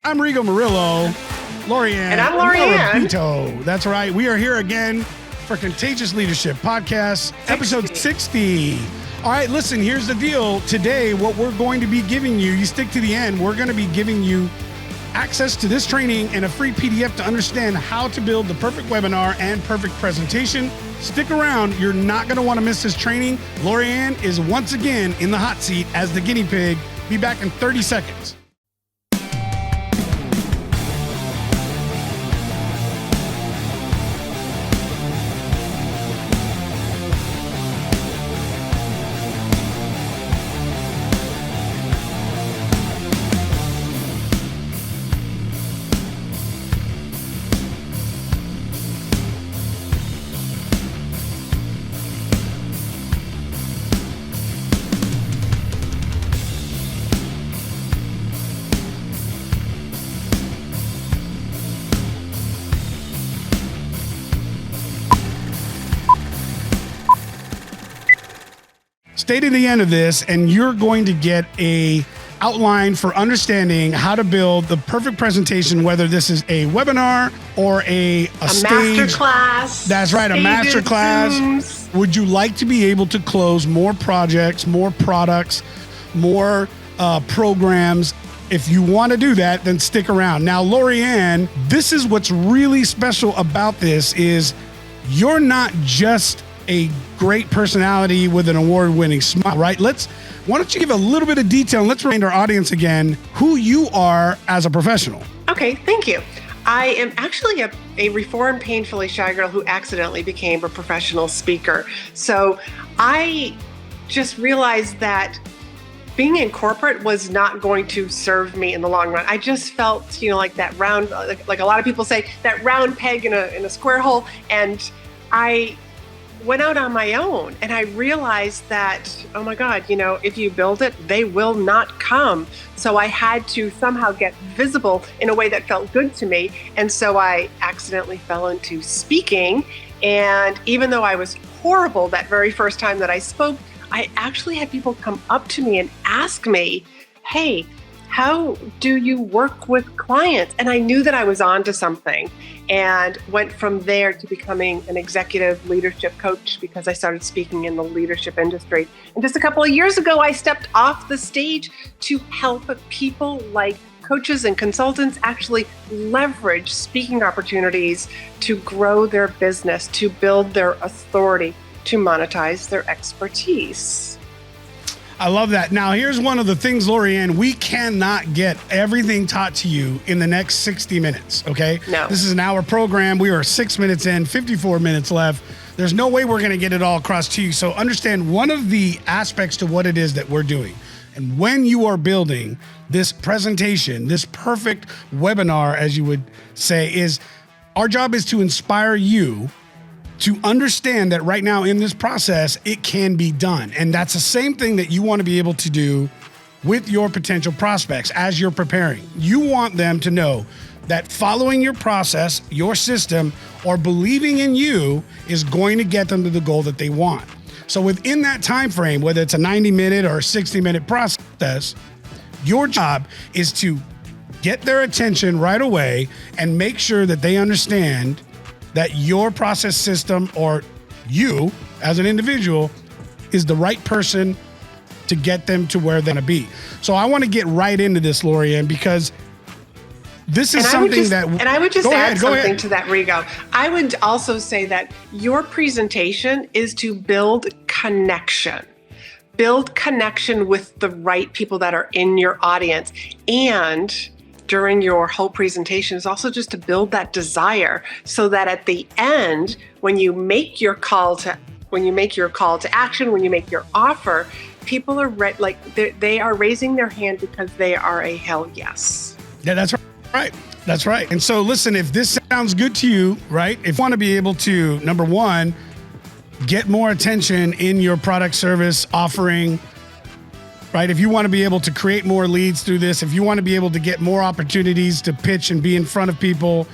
I'm Rigo Murillo, Laurie Ann. And I'm Laurie Ann. That's right. We are here again for Contagious Leadership Podcast, episode 60. All right, listen, here's the deal. Today, what we're going to be giving you stick to the end, we're going to be giving you access to this training and a free PDF to understand how to build the perfect webinar and perfect presentation. Stick around. You're not going to want to miss this training. Laurie Ann is once again in the hot seat as the guinea pig. Be back in 30 seconds. Stay to the end of this and you're going to get a outline for understanding how to build the perfect presentation, whether this is a webinar or a stage. Masterclass. That's right, a masterclass. Zooms. Would you like to be able to close more projects, more products, more programs? If you want to do that, then stick around. Now, Laurie Ann, this is what's really special about this is you're not just a great personality with an award-winning smile, right? Why don't you give a little bit of detail and let's remind our audience again who you are as a professional. Okay, thank you. I am actually a reformed, painfully shy girl who accidentally became a professional speaker. So I just realized that being in corporate was not going to serve me in the long run. I just felt, like that round, like a lot of people say, that round peg in a square hole. And I went out on my own and I realized that, oh my God, if you build it, they will not come. So I had to somehow get visible in a way that felt good to me. And so I accidentally fell into speaking. And even though I was horrible that very first time that I spoke, I actually had people come up to me and ask me, hey, how do you work with clients? And I knew that I was onto something and went from there to becoming an executive leadership coach because I started speaking in the leadership industry. And just a couple of years ago, I stepped off the stage to help people like coaches and consultants actually leverage speaking opportunities to grow their business, to build their authority, to monetize their expertise. I love that. Now, here's one of the things, Laurie Ann, we cannot get everything taught to you in the next 60 minutes, okay? No. This is an hour program. We are 6 minutes in, 54 minutes left. There's no way we're going to get it all across to you. So understand one of the aspects to what it is that we're doing. And when you are building this presentation, this perfect webinar, as you would say, is our job is to inspire you to understand that right now in this process, it can be done. And that's the same thing that you want to be able to do with your potential prospects as you're preparing. You want them to know that following your process, your system, or believing in you is going to get them to the goal that they want. So within that time frame, whether it's a 90-minute or a 60-minute process, your job is to get their attention right away and make sure that they understand that your process system or you as an individual is the right person to get them to where they're going to be. So I want to get right into this, Laurie Ann, because this is something that... And I would just add something to that, Rigo. I would also say that your presentation is to build connection. Build connection with the right people that are in your audience. And during your whole presentation is also just to build that desire so that at the end, when you make your call to action, when you make your offer, people are they are raising their hand because they are a hell yes. Yeah, that's right. That's right. And so listen, if this sounds good to you, right? If you want to be able to, number one, get more attention in your product service offering, right? If you want to be able to create more leads through this, if you want to be able to get more opportunities to pitch and be in front of people,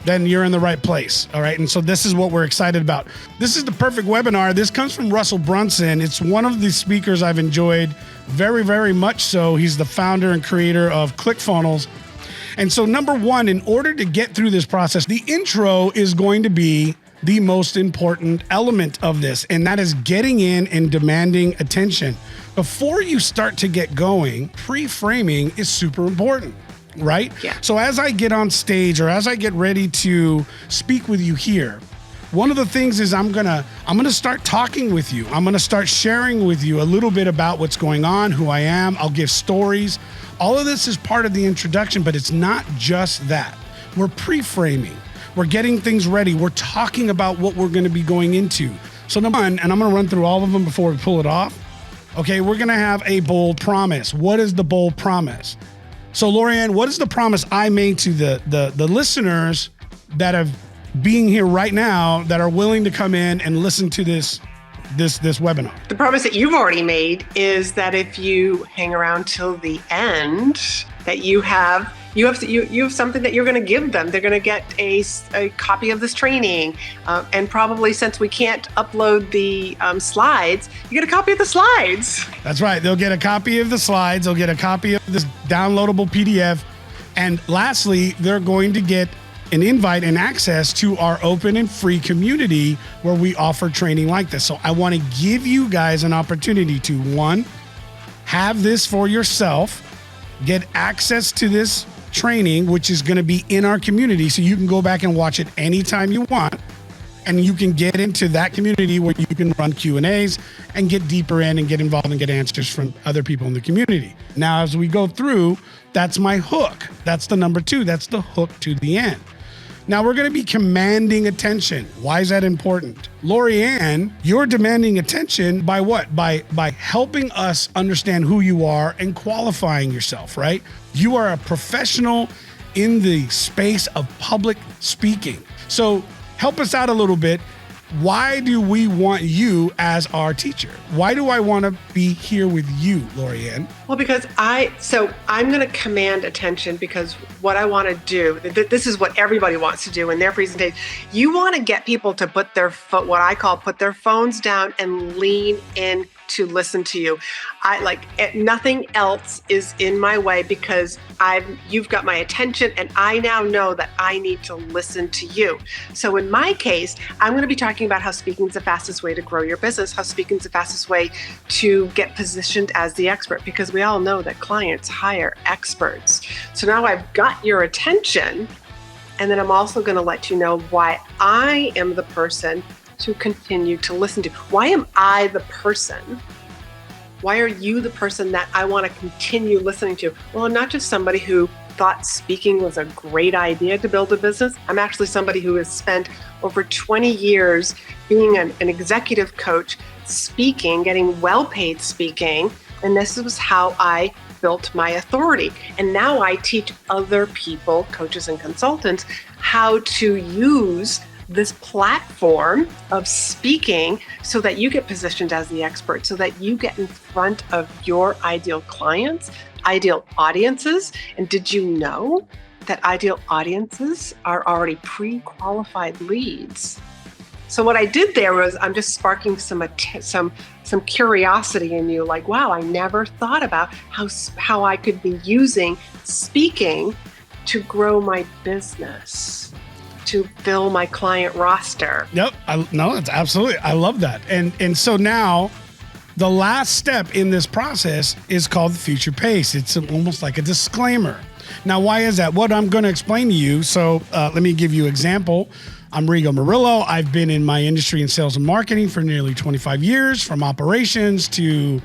then you're in the right place. All right. And so this is what we're excited about. This is the perfect webinar. This comes from Russell Brunson. It's one of the speakers I've enjoyed very, very much so. He's the founder and creator of ClickFunnels. And so number one, in order to get through this process, the intro is going to be the most important element of this, and that is getting in and demanding attention. Before you start to get going, pre-framing is super important, right? Yeah. So as I get on stage or as I get ready to speak with you here, one of the things is I'm gonna start talking with you. I'm gonna start sharing with you a little bit about what's going on, who I am. I'll give stories. All of this is part of the introduction, but it's not just that. We're pre-framing. We're getting things ready. We're talking about what we're going to be going into. So number one, and I'm going to run through all of them before we pull it off. Okay, we're going to have a bold promise. What is the bold promise? So Laurie Ann, what is the promise I made to the listeners that have being here right now that are willing to come in and listen to this webinar? The promise that you've already made is that if you hang around till the end, that you have something that you're going to give them. They're going to get a copy of this training, and probably, since we can't upload the slides, you get a copy of the slides. That's right. They'll get a copy of the slides. They'll get a copy of this downloadable PDF, and lastly, they're going to get an invite and access to our open and free community where we offer training like this. So I want to give you guys an opportunity to, one, have this for yourself, get access to this training, which is going to be in our community, so you can go back and watch it anytime you want, and you can get into that community where you can run Q&As and get deeper in and get involved and get answers from other people in the community. Now, as we go through, that's my hook. That's the number two. That's the hook to the end. Now we're going to be commanding attention. Why is that important? Laurie Ann, you're demanding attention by what? By helping us understand who you are and qualifying yourself, right? You are a professional in the space of public speaking. So help us out a little bit. Why do we want you as our teacher? Why do I want to be here with you, Laurie Ann? Well, because I'm going to command attention, because what I want to do, this is what everybody wants to do in their presentation. You want to get people to put their phones down and lean in to listen to you. Nothing else is in my way, because you've got my attention, and I now know that I need to listen to you. So in my case, I'm going to be talking about how speaking is the fastest way to grow your business, how speaking is the fastest way to get positioned as the expert, because we all know that clients hire experts. So now I've got your attention, and then I'm also going to let you know why I am the person to continue to listen to. Why am I the person? Why are you the person that I want to continue listening to? Well, I'm not just somebody who thought speaking was a great idea to build a business. I'm actually somebody who has spent over 20 years being an executive coach, speaking, getting well-paid speaking, and this was how I built my authority. And now I teach other people, coaches and consultants, how to use this platform of speaking so that you get positioned as the expert, so that you get in front of your ideal clients, ideal audiences. And did you know that ideal audiences are already pre-qualified leads? So what I did there was I'm just sparking some curiosity in you, like, wow, I never thought about how I could be using speaking to grow my business, to fill my client roster. Yep. It's absolutely. I love that. And so now the last step in this process is called the future pace. It's almost like a disclaimer. Now, why is that? What I'm going to explain to you. So let me give you an example. I'm Rigo Murillo. I've been in my industry in sales and marketing for nearly 25 years, from operations to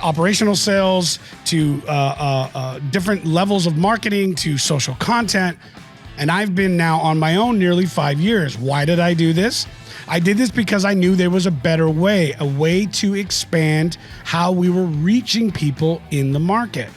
operational sales to different levels of marketing to social content. And I've been now on my own nearly 5 years. Why did I do this? I did this because I knew there was a better way, a way to expand how we were reaching people in the market.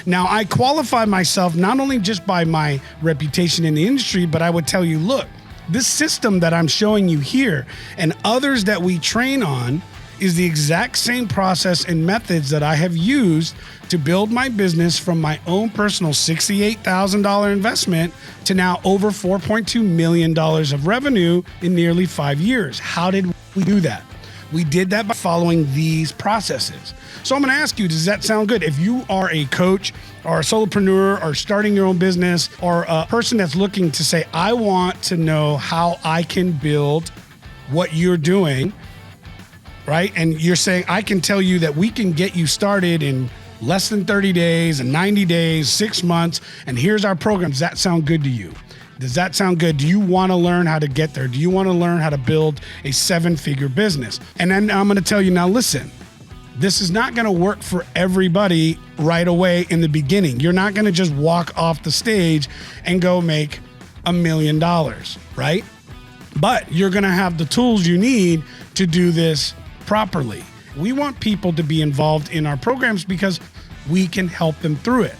Now, I qualify myself not only just by my reputation in the industry, but I would tell you, look, this system that I'm showing you here and others that we train on is the exact same process and methods that I have used to build my business from my own personal $68,000 investment to now over $4.2 million of revenue in nearly 5 years. How did we do that? We did that by following these processes. So I'm going to ask you, does that sound good? If you are a coach or a solopreneur or starting your own business or a person that's looking to say, I want to know how I can build what you're doing, right? And you're saying, I can tell you that we can get you started in less than 30 days and 90 days, 6 months, and here's our program. Does that sound good to you? Does that sound good? Do you want to learn how to get there? Do you want to learn how to build a 7-figure business? And then I'm going to tell you, now listen, this is not going to work for everybody right away in the beginning. You're not going to just walk off the stage and go make $1 million, right? But you're going to have the tools you need to do this properly. We want people to be involved in our programs because we can help them through it,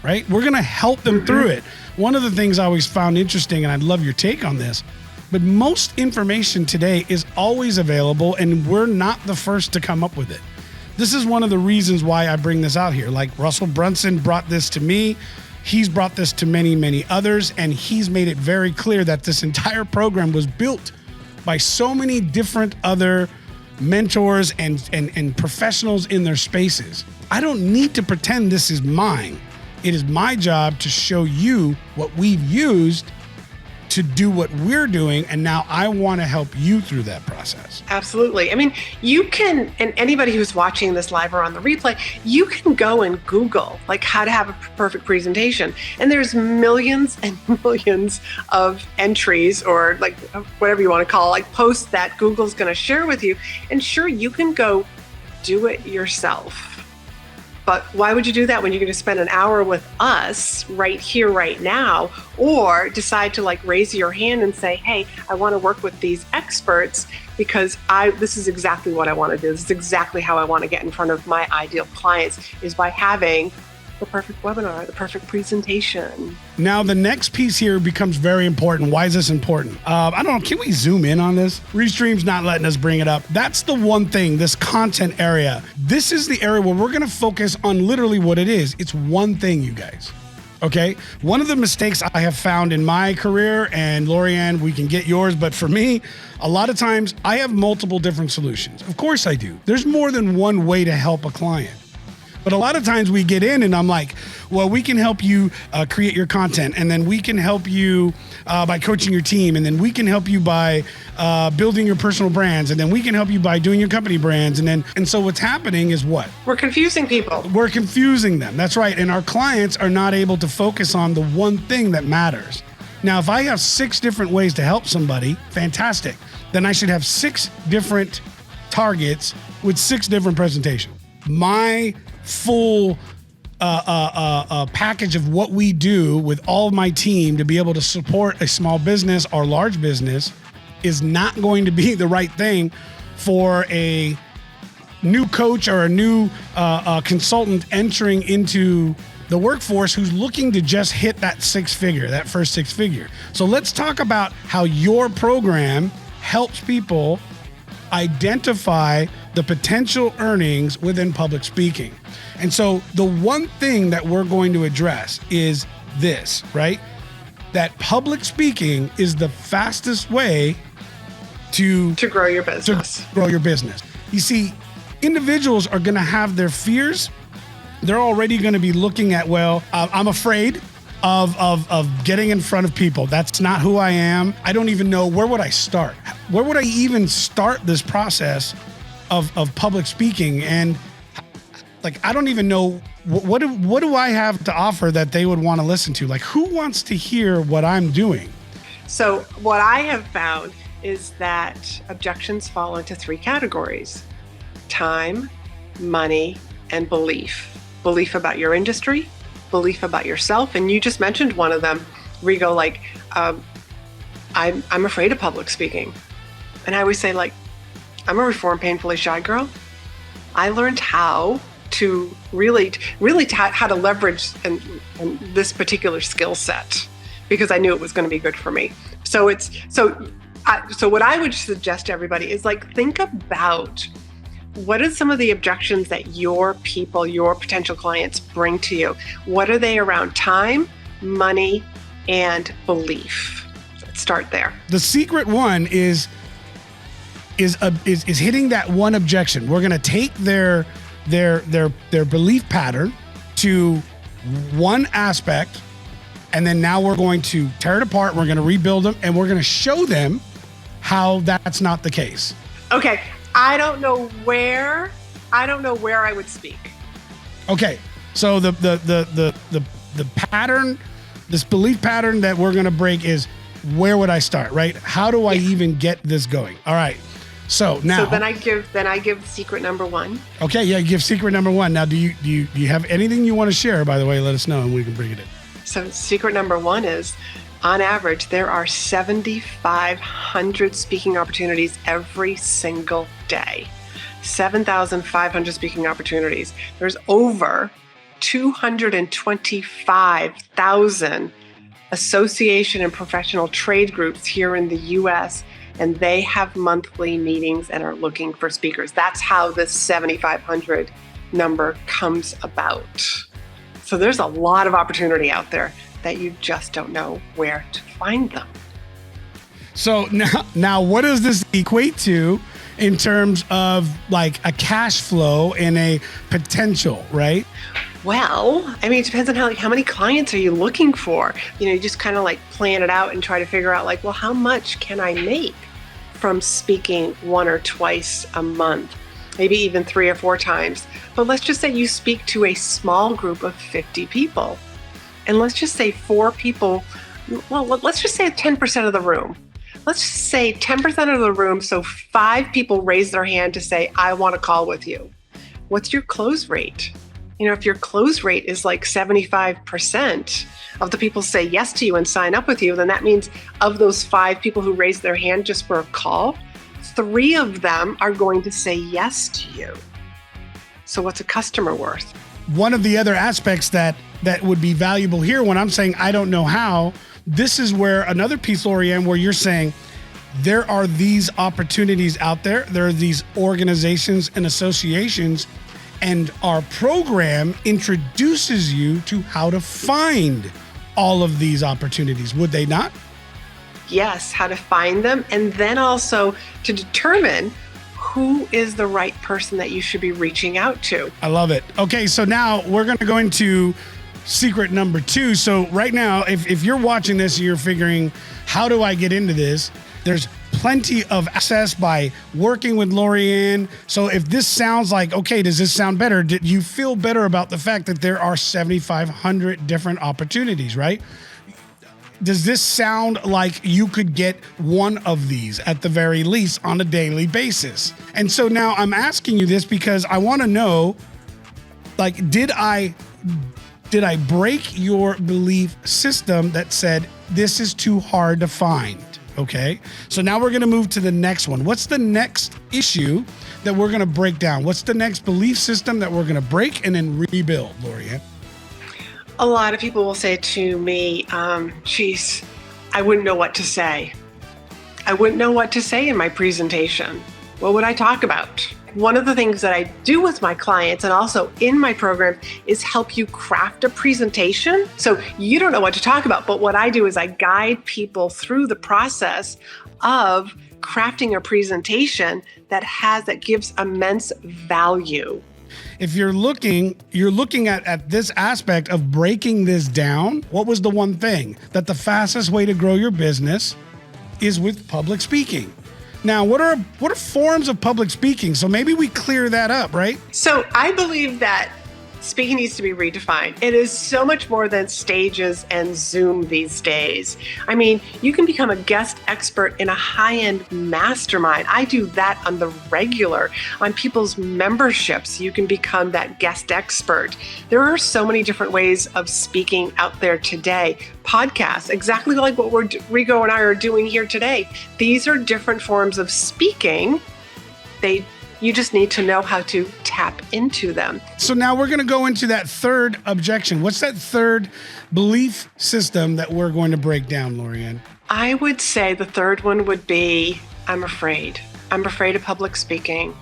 right? We're going to help them through it. One of the things I always found interesting, and I'd love your take on this, but most information today is always available and we're not the first to come up with it. This is one of the reasons why I bring this out here. Like Russell Brunson brought this to me. He's brought this to many, many others, and he's made it very clear that this entire program was built by so many different other mentors and professionals in their spaces. I don't need to pretend this is mine. It is my job to show you what we've used to do what we're doing, and now I want to help you through that process. Absolutely. I mean, you can, and anybody who's watching this live or on the replay, you can go and Google like how to have a perfect presentation. And there's millions and millions of entries or like whatever you want to call, like posts that Google's going to share with you. And sure, you can go do it yourself. But why would you do that when you're going to spend an hour with us right here, right now, or decide to like raise your hand and say, hey, I want to work with these experts because this is exactly what I want to do. This is exactly how I want to get in front of my ideal clients, is by having the perfect webinar, the perfect presentation. Now, the next piece here becomes very important. Why is this important? I don't know. Can we zoom in on this? Restream's not letting us bring it up. That's the one thing, this content area. This is the area where we're going to focus on literally what it is. It's one thing, you guys. Okay? One of the mistakes I have found in my career, and Laurie Ann, we can get yours, but for me, a lot of times I have multiple different solutions. Of course I do. There's more than one way to help a client. But a lot of times we get in and I'm like, well, we can help you create your content. And then we can help you by coaching your team. And then we can help you by building your personal brands. And then we can help you by doing your company brands. And so what's happening is what? We're confusing people. We're confusing them. That's right. And our clients are not able to focus on the one thing that matters. Now, if I have 6 different ways to help somebody, fantastic. Then I should have 6 different targets with 6 different presentations. My full package of what we do with all of my team to be able to support a small business or large business is not going to be the right thing for a new coach or a new consultant entering into the workforce who's looking to just hit that first six figure. So let's talk about how your program helps people identify the potential earnings within public speaking. And so the one thing that we're going to address is this, right? That public speaking is the fastest way to grow your business. You see, individuals are going to have their fears. They're already going to be looking at, well, I'm afraid of getting in front of people. That's not who I am. I don't even know, where would I start? Where would I even start this process of public speaking? And like, I don't even know, what do I have to offer that they would want to listen to? Like, who wants to hear what I'm doing? So what I have found is that objections fall into 3 categories: time, money, and belief. Belief about your industry, belief about yourself. And you just mentioned one of them, where you go like, I'm afraid of public speaking. And I always say, like, I'm a reformed, painfully shy girl. I learned how to really how to leverage and this particular skill set because I knew it was going to be good for me. So what I would suggest to everybody is like, think about what are some of the objections that your people, your potential clients bring to you? What are they around time, money, and belief? Let's start there. The secret one is is hitting that one objection. We're going to take their belief pattern to one aspect, and then now we're going to tear it apart. We're going to rebuild them, and we're going to show them how that's not the case. Okay, I don't know where I would speak. Okay, so the pattern, this belief pattern that we're going to break is, where would I start, right? How do I even get this going? All right. So now, then I give secret number one. Okay, yeah, give secret number one. Now, do you have anything you want to share? By the way, let us know and we can bring it in. So secret number one is, on average, there are 7,500 speaking opportunities every single day. 7,500 speaking opportunities. There's over 225,000 association and professional trade groups here in the U.S., and they have monthly meetings and are looking for speakers. That's how this 7,500 number comes about. So there's a lot of opportunity out there that you just don't know where to find them. So now what does this equate to in terms of like a cash flow and a potential, right? Well, I mean, it depends on how many clients are you looking for? You just kind of like plan it out and try to figure out like, well, how much can I make from speaking one or twice a month, maybe even 3 or 4 times. But let's just say you speak to a small group of 50 people. And let's just say 4 people, well, let's just say 10% of the room. Let's just say 10% of the room, so 5 people raise their hand to say, I want to call with you. What's your close rate? If your close rate is like 75% of the people say yes to you and sign up with you, then that means of those 5 people who raise their hand just for a call, 3 of them are going to say yes to you. So what's a customer worth? One of the other aspects that would be valuable here when I'm saying I don't know how, this is where another piece, Laurie Ann, where you're saying there are these opportunities out there. There are these organizations and associations, and our program introduces you to how to find all of these opportunities, would they not? Yes, how to find them, and then also to determine who is the right person that you should be reaching out to. I love it. Okay, so now we're going to go into secret number 2. So right now, if you're watching this and you're figuring, how do I get into this? There's plenty of access by working with Laurie Ann. So if this sounds like, okay, does this sound better? Did you feel better about the fact that there are 7,500 different opportunities, right? Does this sound like you could get one of these at the very least on a daily basis? And so now I'm asking you this because I want to know, like, did I break your belief system that said this is too hard to find? Okay, so now we're going to move to the next one. What's the next issue that we're going to break down? What's the next belief system that we're going to break and then rebuild, Laurie Ann? A lot of people will say to me, geez, I wouldn't know what to say. I wouldn't know what to say in my presentation. What would I talk about? One of the things that I do with my clients and also in my program is help you craft a presentation. So you don't know what to talk about, but what I do is I guide people through the process of crafting a presentation that gives immense value. If you're looking at this aspect of breaking this down, what was the one thing? That the fastest way to grow your business is with public speaking. Now, what are forms of public speaking? So maybe we clear that up, right? So I believe that speaking needs to be redefined. It is so much more than stages and Zoom these days. I mean, you can become a guest expert in a high-end mastermind. I do that on the regular. On people's memberships, you can become that guest expert. There are so many different ways of speaking out there today. Podcasts, exactly like what Rico and I are doing here today. These are different forms of speaking. You just need to know how to tap into them. So now we're going to go into that third objection. What's that third belief system that we're going to break down, Laurie Ann? I would say the third one would be, I'm afraid. I'm afraid of public speaking.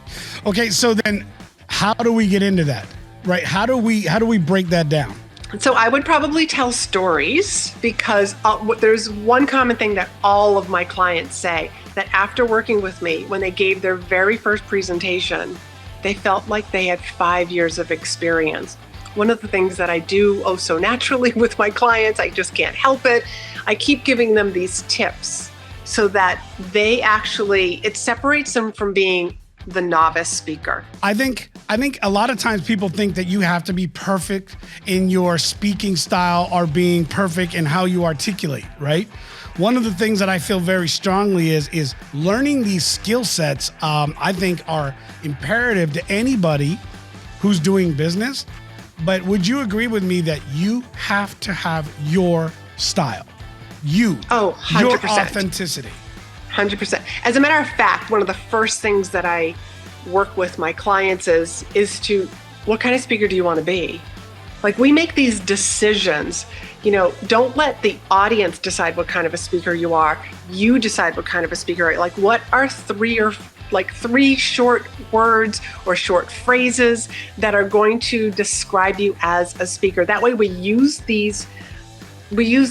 Okay, so then how do we get into that? Right? How do we break that down? So I would probably tell stories because there's one common thing that all of my clients say, that after working with me, when they gave their very first presentation, they felt like they had 5 years of experience. One of the things that I do so naturally with my clients, I just can't help it. I keep giving them these tips so that it separates them from being the novice speaker. I think a lot of times people think that you have to be perfect in your speaking style or being perfect in how you articulate, right? One of the things that I feel very strongly is learning these skill sets, I think are imperative to anybody who's doing business. But would you agree with me that you have to have your style? Your 100%. Authenticity. 100%. As a matter of fact, one of the first things that I work with my clients is to, what kind of speaker do you want to be? Like, we make these decisions, don't let the audience decide what kind of a speaker you are. You decide what kind of a speaker you are. Like, what are three short words or short phrases that are going to describe you as a speaker? That way we use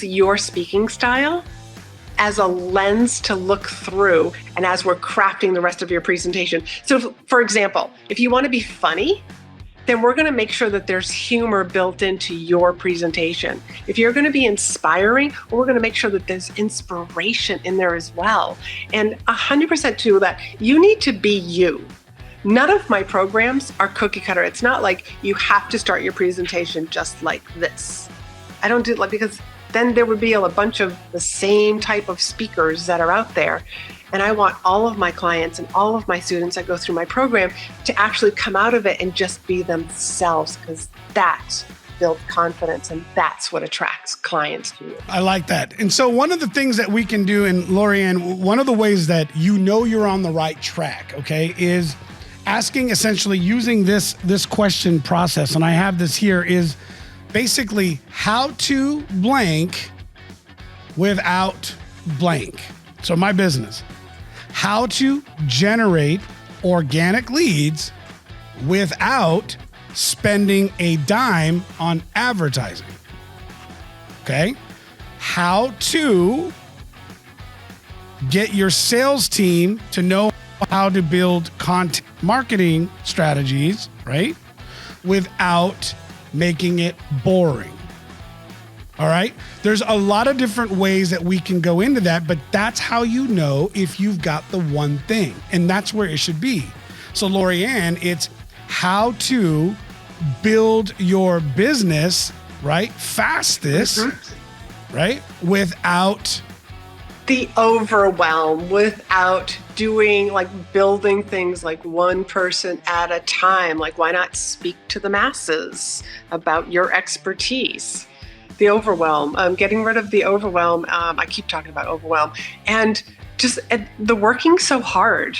your speaking style as a lens to look through, and as we're crafting the rest of your presentation. So for example, if you want to be funny, then we're going to make sure that there's humor built into your presentation. If you're going to be inspiring, we're going to make sure that there's inspiration in there as well. And 100% to that, you need to be you. None of my programs are cookie cutter. It's not like you have to start your presentation just like this. I don't do it because then there would be a bunch of the same type of speakers that are out there. And I want all of my clients and all of my students that go through my program to actually come out of it and just be themselves, because that builds confidence and that's what attracts clients to you. I like that. And so one of the things that we can do, and Laurie Ann, one of the ways that you're on the right track, okay, is asking, essentially using this question process. And I have this here, is basically how to blank without blank. So my business, how to generate organic leads without spending a dime on advertising. Okay. How to get your sales team to know how to build content marketing strategies, right? Without making it boring. All right. There's a lot of different ways that we can go into that, but that's how you know if you've got the one thing, and that's where it should be. So Laurie Ann, it's how to build your business, right? Fastest, right? Without the overwhelm, without building things like one person at a time. Like, why not speak to the masses about your expertise? The overwhelm, getting rid of the overwhelm. I keep talking about overwhelm, and just the working so hard.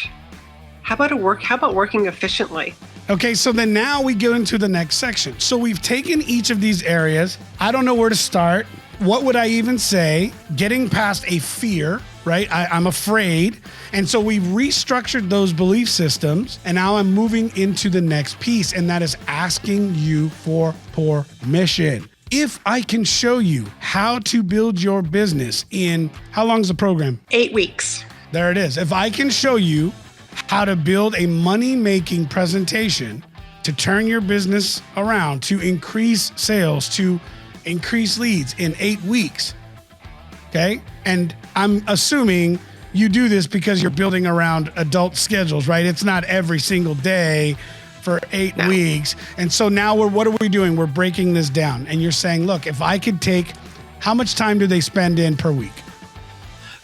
How about working efficiently? Okay, so then now we go into the next section. So we've taken each of these areas. I don't know where to start. What would I even say? Getting past a fear, right? I'm afraid. And so we've restructured those belief systems. And now I'm moving into the next piece, and that is asking you for permission. If I can show you how to build your business in, how long is the program? 8 weeks. There it is. If I can show you how to build a money-making presentation to turn your business around, to increase sales, to increase leads in 8 weeks, okay? And I'm assuming you do this because you're building around adult schedules, right? It's not every single day for 8 weeks. And so now what are we doing? We're breaking this down. And you're saying, look, if I could take, how much time do they spend in per week?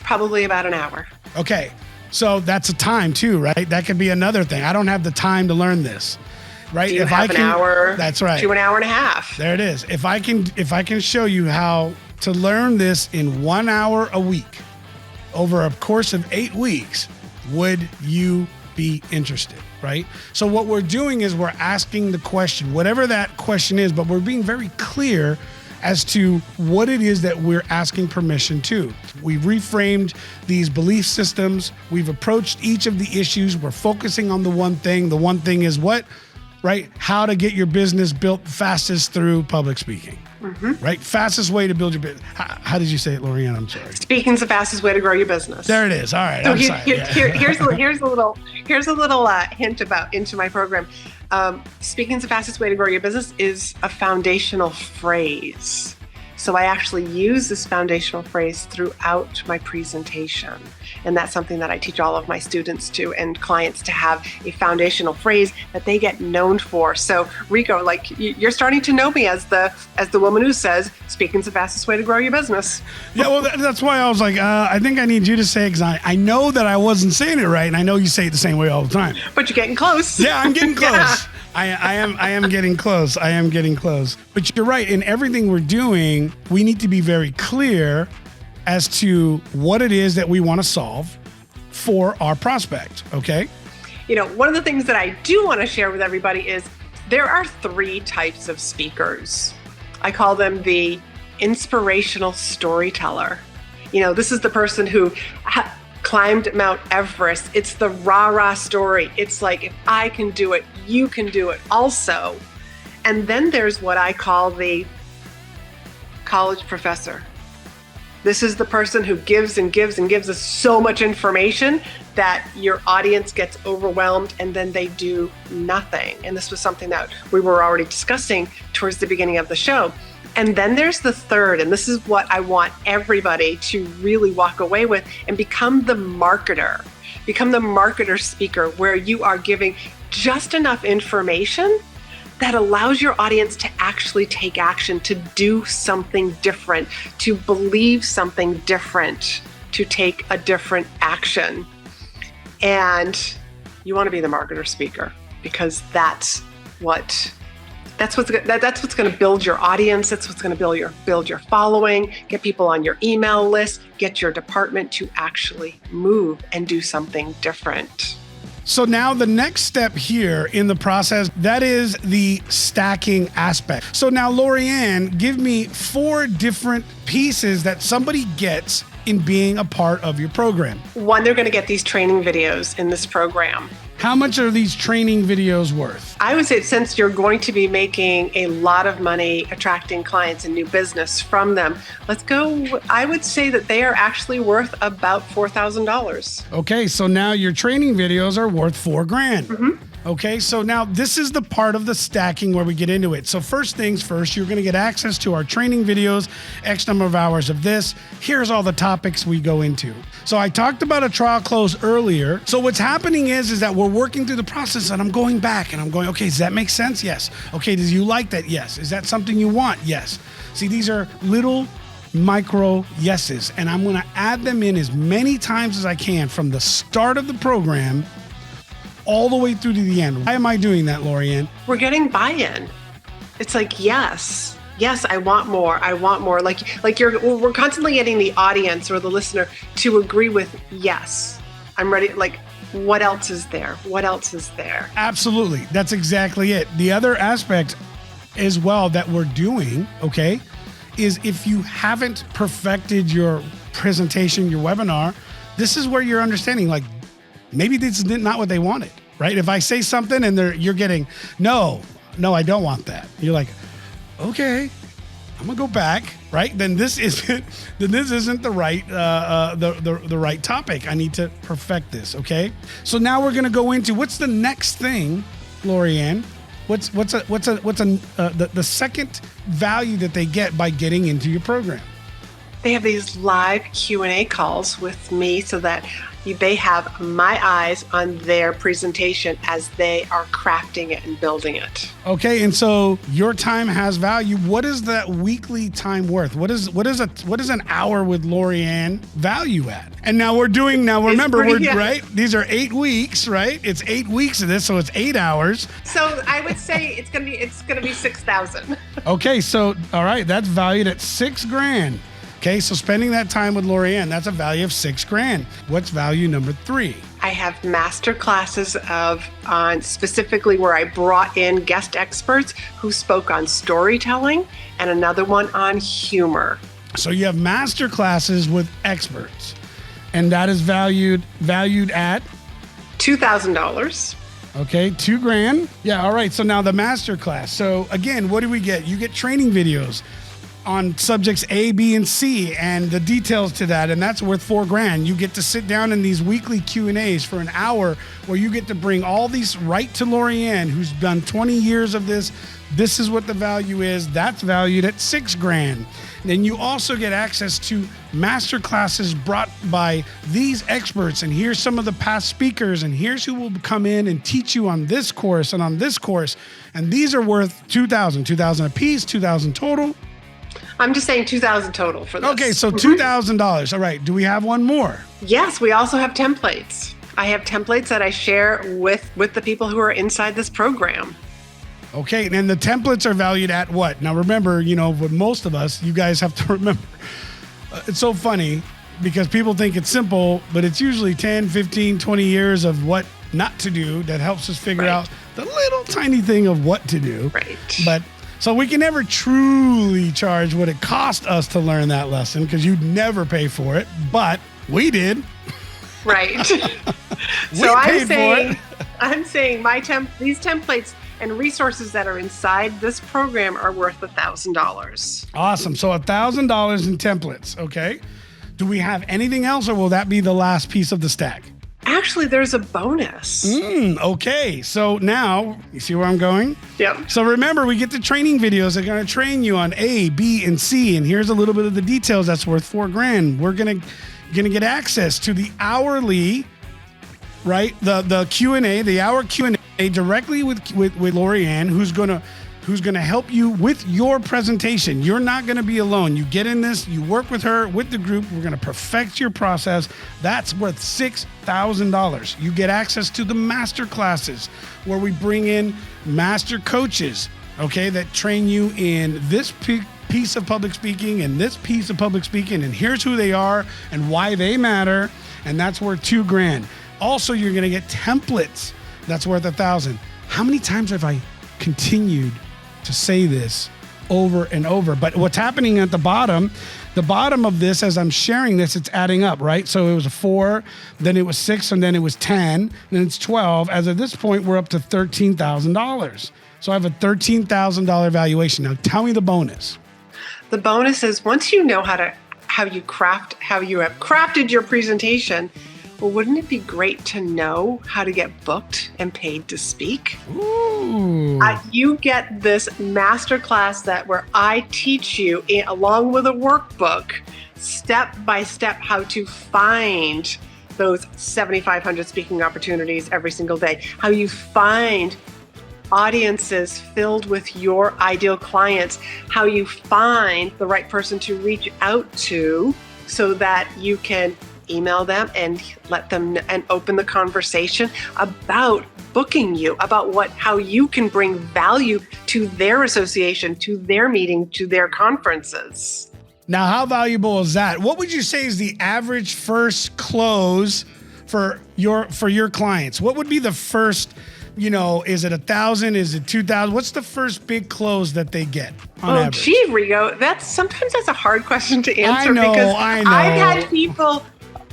Probably about an hour. Okay. So that's a time too, right? That could be another thing. I don't have the time to learn this, right? Do you have an hour? That's right. To an hour and a half. There it is. If I can show you how to learn this in 1 hour a week over a course of 8 weeks, would you be interested, right? So what we're doing is we're asking the question, whatever that question is, but we're being very clear as to what it is that we're asking permission to. We've reframed these belief systems. We've approached each of the issues. We're focusing on the one thing. The one thing is what, right? How to get your business built fastest through public speaking. right? Fastest way to build your business. How did you say it, Laurie Ann? I'm sorry. Speaking's the fastest way to grow your business. There it is. All right. So I'm sorry. here's a little hint into my program. Speaking's the fastest way to grow your business is a foundational phrase. So I actually use this foundational phrase throughout my presentation. And that's something that I teach all of my students to and clients to have a foundational phrase that they get known for. So Rico, like you're starting to know me as the woman who says, speaking's the fastest way to grow your business. Yeah, well, that's why I was like, I think I need you to say it, because I know that I wasn't saying it right, and I know you say it the same way all the time. But you're getting close. Yeah, I'm getting close. Yeah. I am getting close. I am getting close. But you're right. In everything we're doing, we need to be very clear as to what it is that we want to solve for our prospect. Okay. You know, one of the things that I do want to share with everybody is there are 3 types of speakers. I call them the inspirational storyteller. You know, this is the person who climbed Mount Everest. It's the rah-rah story. It's like, if I can do it, you can do it also. And then there's what I call the college professor. This is the person who gives and gives and gives us so much information that your audience gets overwhelmed and then they do nothing. And this was something that we were already discussing towards the beginning of the show. And then there's the third, and this is what I want everybody to really walk away with and become the marketer. Become the marketer speaker, where you are giving just enough information that allows your audience to actually take action, to do something different, to believe something different, to take a different action. And you want to be the marketer speaker, because that's what's going to build your audience. That's what's going to build your following, get people on your email list, get your department to actually move and do something different. So now the next step here in the process, that is the stacking aspect. So now, Laurie Ann, give me 4 different pieces that somebody gets in being a part of your program. 1, they're going to get these training videos in this program. How much are these training videos worth? I would say, since you're going to be making a lot of money attracting clients and new business from them, I would say that they are actually worth about $4,000. Okay, so now your training videos are worth $4,000. Mm-hmm. Okay, so now this is the part of the stacking where we get into it. So first things first, you're going to get access to our training videos, X number of hours of this. Here's all the topics we go into. So I talked about a trial close earlier. So what's happening is that we're working through the process, and I'm going back and I'm going, okay, does that make sense? Yes. Okay, do you like that? Yes. Is that something you want? Yes. See, these are little micro yeses, and I'm going to add them in as many times as I can from the start of the program all the way through to the end. Why am I doing that, Laurie Ann? We're getting buy-in. It's like, yes, I want more. I want more. We're constantly getting the audience or the listener to agree with, yes, I'm ready. Like, what else is there? What else is there? Absolutely. That's exactly it. The other aspect as well that we're doing, okay, is if you haven't perfected your presentation, your webinar, this is where you're understanding, like, maybe this is not what they wanted, right? If I say something and you're getting, no, I don't want that. You're like, okay, I'm gonna go back, right? Then this isn't the right the right topic. I need to perfect this, okay? So now we're gonna go into what's the next thing, Laurie Ann. What's the second value that they get by getting into your program? They have these live Q&A calls with me so that they have my eyes on their presentation as they are crafting it and building it. Okay, and so your time has value. What is that weekly time worth? What is an hour with Laurie Ann value at? And now remember, right? These are 8 weeks, right? It's 8 weeks of this, so it's 8 hours. So I would say it's gonna be 6,000. Okay, so all right, that's valued at $6,000. Okay, so spending that time with Laurie Ann, that's a value of $6,000. What's value number 3? I have master classes on specifically where I brought in guest experts who spoke on storytelling, and another one on humor. So you have master classes with experts, and that is valued at $2,000. Okay, $2,000. Yeah, all right. So now the master class. So again, what do we get? You get training videos. on subjects A, B, and C, and the details to that, and that's worth $4,000. You get to sit down in these weekly Q&As for an hour where you get to bring all these right to Laurie Ann, who's done 20 years of this. This is what the value is. That's valued at $6,000. Then you also get access to master classes brought by these experts. And here's some of the past speakers, and here's who will come in and teach you on this course and on this course. And these are worth $2,000 a piece, $2,000 total. I'm just saying $2,000 total for this. Okay, so $2,000. All right. Do we have one more? Yes, we also have templates. I have templates that I share with the people who are inside this program. Okay, and the templates are valued at what? Now remember, with most of us, you guys have to remember. It's so funny because people think it's simple, but it's usually 10, 15, 20 years of what not to do that helps us figure out the little tiny thing of what to do. Right. But so we can never truly charge what it cost us to learn that lesson because you'd never pay for it, but we did. Right. So I'm saying these templates and resources that are inside this program are worth $1,000. Awesome. So $1,000 in templates. Okay. Do we have anything else, or will that be the last piece of the stack? Actually, there's a bonus. Okay. So now, you see where I'm going? Yep. So remember, we get the training videos that are going to train you on A, B, and C. And here's a little bit of the details that's worth $4,000. We're going to get access to the hourly, right? The Q&A, the hour Q&A directly with Laurie Ann, who's going to help you with your presentation. You're not going to be alone. You get in this, you work with her, with the group. We're going to perfect your process. That's worth $6,000. You get access to the master classes where we bring in master coaches, okay, that train you in this piece of public speaking and this piece of public speaking. And here's who they are and why they matter. And that's worth $2,000. Also, you're going to get templates. That's worth $1,000. How many times have I continued to say this over and over? But what's happening at the bottom of this, as I'm sharing this, it's adding up, right? So it was a 4, then it was 6, and then it was 10, then it's 12. As of this point, we're up to $13,000. So I have a $13,000 valuation. Now tell me the bonus. The bonus is once you know how you have crafted your presentation, well, wouldn't it be great to know how to get booked and paid to speak? Ooh. You get this masterclass where I teach you, along with a workbook, step by step, how to find those 7,500 speaking opportunities every single day, how you find audiences filled with your ideal clients, how you find the right person to reach out to so that you can email them and let them and open the conversation about booking you, about how you can bring value to their association, to their meeting, to their conferences. Now, how valuable is that? What would you say is the average first close for your clients? What would be the first, is it 1,000? Is it 2,000? What's the first big close that they get on average? Gee, Rigo, that's a hard question to answer. I know.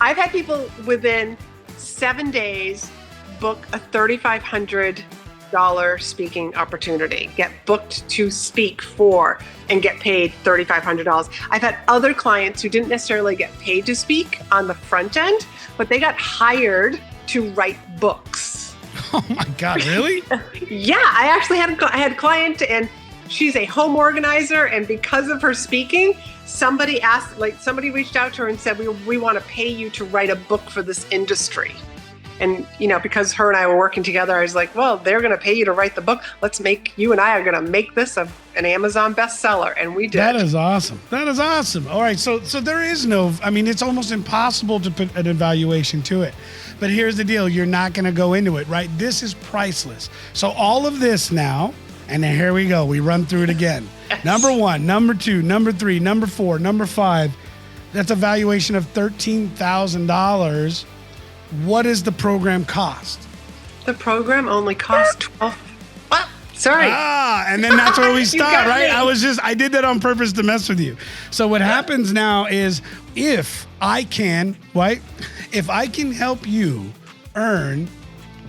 I've had people within 7 days book a $3,500 speaking opportunity, get booked to speak for, and get paid $3,500. I've had other clients who didn't necessarily get paid to speak on the front end, but they got hired to write books. Oh my God, really? Yeah, I actually had a client, and she's a home organizer, and because of her speaking, somebody reached out to her and said, we want to pay you to write a book for this industry. And, because her and I were working together, I was like, well, they're going to pay you to write the book. You and I are going to make this an Amazon bestseller. And we did. That is awesome. All right. So there is it's almost impossible to put an evaluation to it. But here's the deal. You're not going to go into it, right? This is priceless. So all of this now, and then here we go. We run through it again. Yes. Number 1, number 2, number 3, number 4, number 5. That's a valuation of $13,000. What does the program cost? The program only costs $12,000. Sorry. And then that's where we stop, right? I did that on purpose to mess with you. So what happens now is if I can help you earn,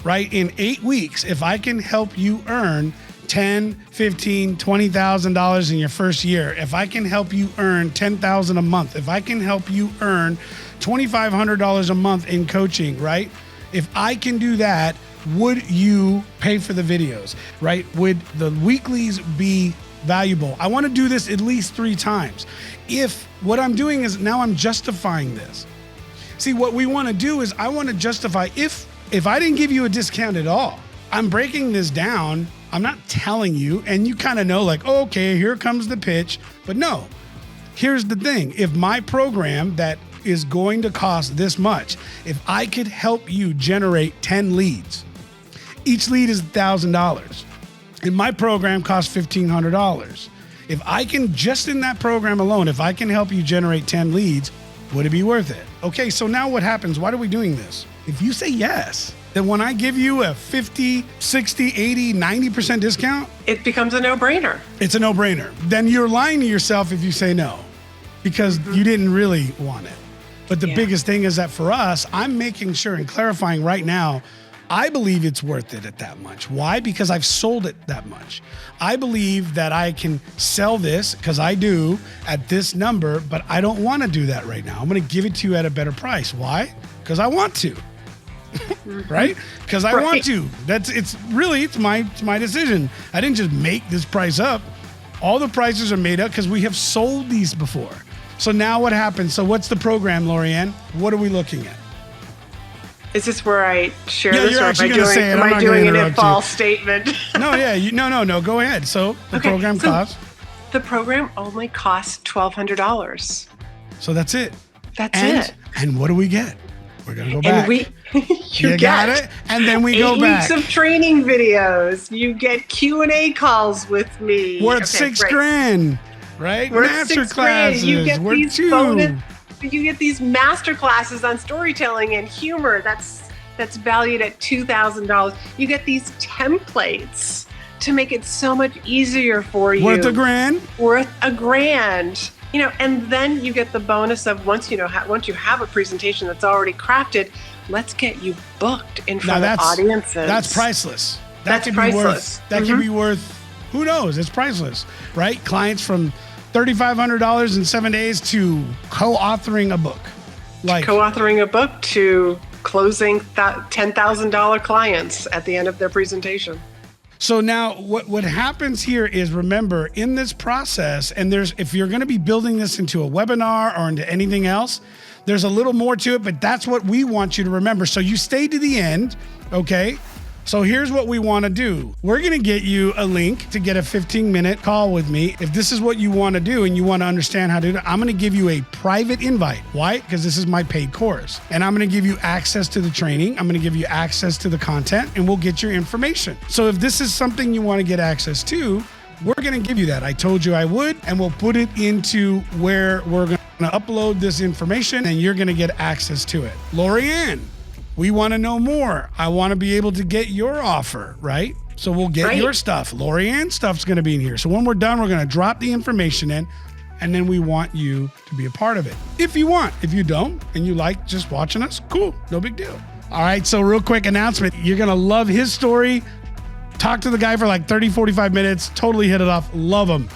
right, in 8 weeks, if I can help you earn $10, $15, $20,000 in your first year, if I can help you earn $10,000 a month, if I can help you earn $2,500 a month in coaching, right? If I can do that, would you pay for the videos, right? Would the weeklies be valuable? I want to do this at least 3 times. If what I'm doing is now I'm justifying this. See, what we want to do is I want to justify if I didn't give you a discount at all, I'm breaking this down. I'm not telling you, and you kind of know like, oh, okay, here comes the pitch. But no, here's the thing. If my program that is going to cost this much, if I could help you generate 10 leads, each lead is $1,000, and my program costs $1,500. If I can, just in that program alone, if I can help you generate 10 leads, would it be worth it? Okay, so now what happens? Why are we doing this? If you say yes, then when I give you a 50, 60, 80, 90% discount, it becomes a no-brainer. It's a no-brainer. Then you're lying to yourself if you say no, because you didn't really want it. But the biggest thing is that for us, I'm making sure and clarifying right now, I believe it's worth it at that much. Why? Because I've sold it that much. I believe that I can sell this, because I do, at this number, but I don't want to do that right now. I'm going to give it to you at a better price. Why? Because I want to. Right? Because I want to. It's my decision. I didn't just make this price up. All the prices are made up because we have sold these before. So now what happens? So what's the program, Laurie Ann? What are we looking at? Is this where I share this, or am I doing it in false statement? No, no. Go ahead. So the program costs? The program only costs $1,200. So that's it. That's it. And what do we get? We're going to go back. You got it? And then we go back. 8 weeks of training videos. You get Q&A calls with me. We're at $6,000, right? We're Master at $6,000. classes. You get We're these $2,000. You get these master classes on storytelling and humor. That's valued at $2,000. You get these templates to make it so much easier for you. Worth $1,000. Worth $1,000. And then you get the bonus of once you have a presentation that's already crafted, let's get you booked in front of audiences. That's priceless. That's priceless. That can be worth, who knows? It's priceless, right? Clients from $3,500 in 7 days to co-authoring a book. To closing $10,000 clients at the end of their presentation. So now what happens here is, remember, in this process, and if you're going to be building this into a webinar or into anything else, there's a little more to it, but that's what we want you to remember. So you stay to the end, okay? So here's what we want to do. We're going to get you a link to get a 15-minute call with me. If this is what you want to do and you want to understand how to do it, I'm going to give you a private invite. Why? Because this is my paid course. And I'm going to give you access to the training. I'm going to give you access to the content, and we'll get your information. So if this is something you want to get access to, we're going to give you that. I told you I would, and we'll put it into where we're going to upload this information, and you're going to get access to it. Laurie Ann, we want to know more. I want to be able to get your offer, right? So we'll get your stuff. Laurie Ann stuff's going to be in here. So when we're done, we're going to drop the information in, and then we want you to be a part of it. If you want. If you don't, and you like just watching us, cool. No big deal. All right, so real quick announcement. You're going to love his story. Talk to the guy for like 30, 45 minutes. Totally hit it off. Love him.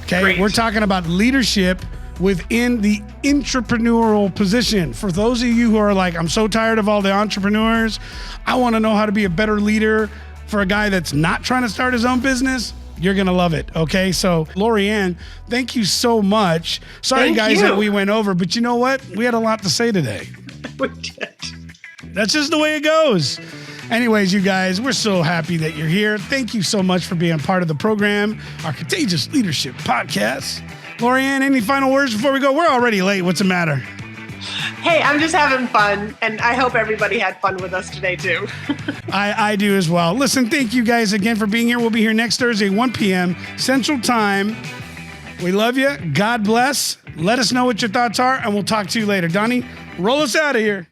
Okay, great. We're talking about leadership within the entrepreneurial position. For those of you who are like, I'm so tired of all the entrepreneurs, I want to know how to be a better leader for a guy that's not trying to start his own business, you're going to love it. Okay. So Laurie Ann, thank you so much. Sorry guys that we went over, but you know what? We had a lot to say today. We did. That's just the way it goes. Anyways, you guys, we're so happy that you're here. Thank you so much for being part of the program, our Contagious Leadership Podcast. Laurie Ann, any final words before we go? We're already late. What's the matter? Hey, I'm just having fun, and I hope everybody had fun with us today, too. I do as well. Listen, thank you guys again for being here. We'll be here next Thursday, 1 p.m. Central Time. We love you. God bless. Let us know what your thoughts are, and we'll talk to you later. Donnie, roll us out of here.